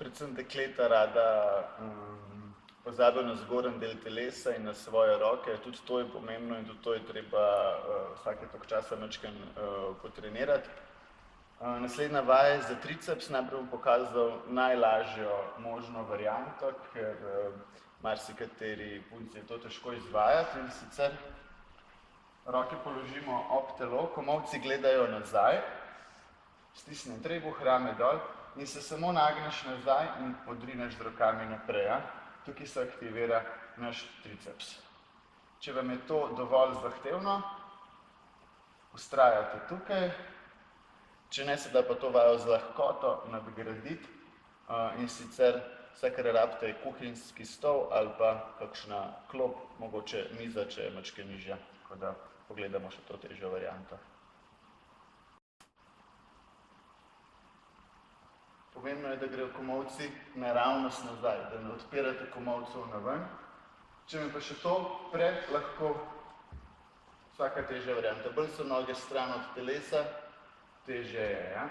predvsem dekleta rada pozabijo na zgoren del telesa in na svoje roke. Tudi to je pomembno in tudi to je treba vsake toliko časa majčkeno potrenirati. Naslednja vaja je za triceps. Najprej bom pokazal najlažjo možno varianto, ker marsikateri punci je to težko izvajati, in sicer roke položimo ob telo, komolci gledajo nazaj, stisnem trebuh, rame dol in se samo nagneš nazaj in podrineš z rokami naprej. Tukaj se aktivira naš triceps. Če vam je to dovolj zahtevno, vztrajate tukaj, če ne, se da pa to vajo z lahkoto nadgraditi, in sicer vse, kar rabite, je kuhinjski stol ali pa kakšna klop, mogoče miza, če je majčkeno nižja, tako da pogledamo še to težjo varianto. Pomembno je, da grejo komolci naravnost nazaj, da ne odpirate komolcev naven. Če mi pa še to pred, lahko vsaka težja varianta. Bolj so noge stran od telesa, težje je.